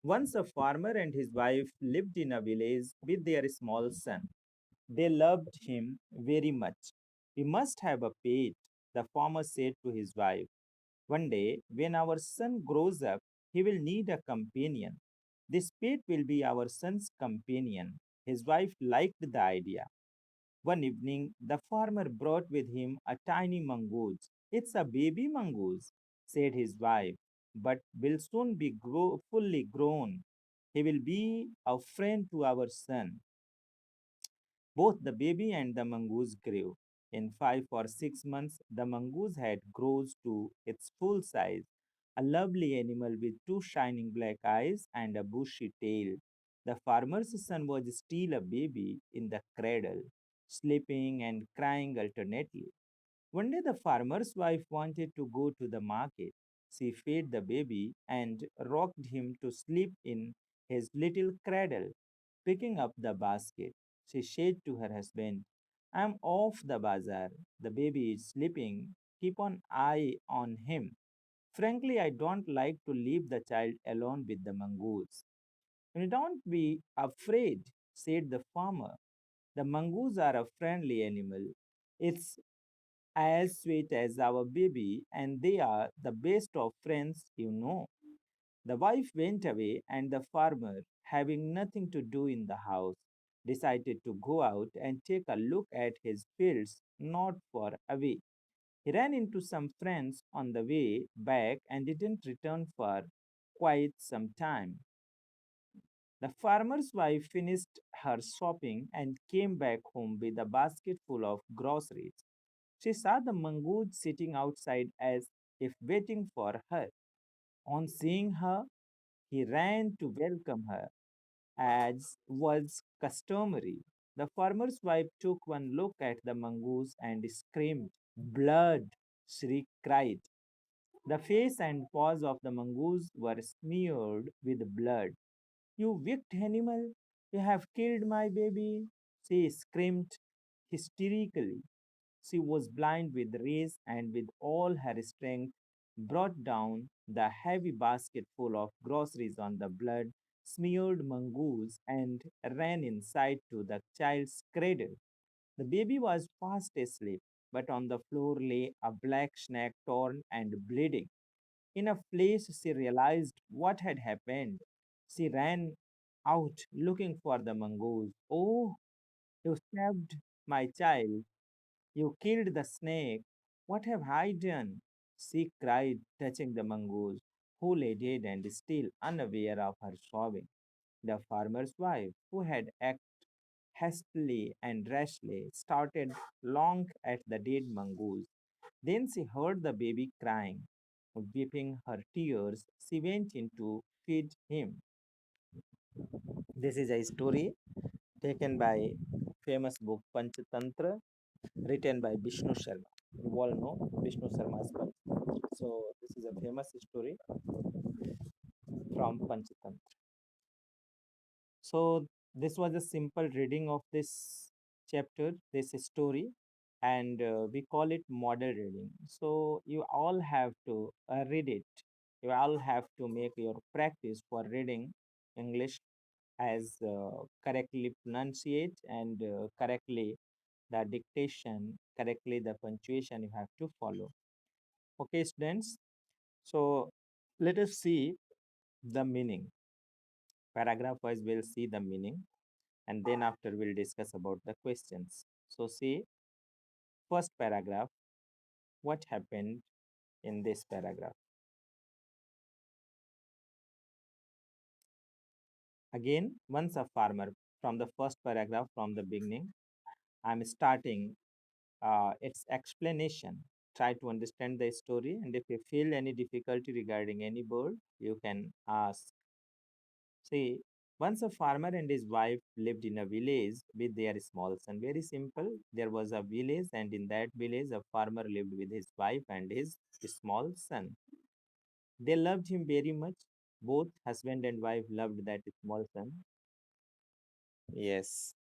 Once a farmer and his wife lived in a village with their small son. They loved him very much. We must have a pet, the farmer said to his wife. One day, when our son grows up, he will need a companion. This pet will be our son's companion. His wife liked the idea. One evening, the farmer brought with him a tiny mongoose. It's a baby mongoose, said his wife, but will soon be fully grown. He will be a friend to our son. Both the baby and the mongoose grew. In 5 or 6 months, the mongoose had grown to its full size, a lovely animal with two shining black eyes and a bushy tail. The farmer's son was still a baby in the cradle, sleeping and crying alternately. One day, the farmer's wife wanted to go to the market. She fed the baby and rocked him to sleep in his little cradle. Picking up the basket, she said to her husband, I'm off the bazaar. The baby is sleeping. Keep an eye on him. Frankly, I don't like to leave the child alone with the mongoose. Don't be afraid, said the farmer. The mongoose are a friendly animal. It's as sweet as our baby, and they are the best of friends you know. The wife went away, and the farmer, having nothing to do in the house, decided to go out and take a look at his fields not far away. He ran into some friends on the way back and didn't return for quite some time. The farmer's wife finished her shopping and came back home with a basket full of groceries. She saw the mongoose sitting outside as if waiting for her. On seeing her, he ran to welcome her, as was customary. The farmer's wife took one look at the mongoose and screamed, Blood! She cried. The face and paws of the mongoose were smeared with blood. You wicked animal! You have killed my baby! She screamed hysterically. She was blind with rage and with all her strength brought down the heavy basket full of groceries on the blood smeared mongoose and ran inside to the child's cradle. The baby was fast asleep, but on the floor lay a black snake torn and bleeding. In a flash, she realized what had happened. She ran out looking for the mongoose. Oh, you stabbed my child. You killed the snake. What have I done? She cried, touching the mongoose, who lay dead and still unaware of her sobbing. The farmer's wife, who had acted hastily and rashly, started long at the dead mongoose. Then she heard the baby crying. Weeping her tears, she went in to feed him. This is a story taken by famous book Panchatantra, written by Vishnu Sharma. You all know Vishnu Sharma's book. So this is a famous story from Panchatantra. So this was a simple reading of this chapter, this story, and we call it model reading. So you all have to read it. You all have to make your practice for reading English as correctly pronunciate and correctly the dictation, correctly the punctuation you have to follow. Okay, students. So let us see the meaning. Paragraph wise, we'll see the meaning and then after we'll discuss about the questions. So see, first paragraph, what happened in this paragraph? Again, once a farmer, from the first paragraph from the beginning, I'm starting its explanation. Try to understand the story, and if you feel any difficulty regarding any word, you can ask. See, once a farmer and his wife lived in a village with their small son. Very simple. There was a village, and in that village, a farmer lived with his wife and his small son. They loved him very much. Both husband and wife loved that small son. Yes.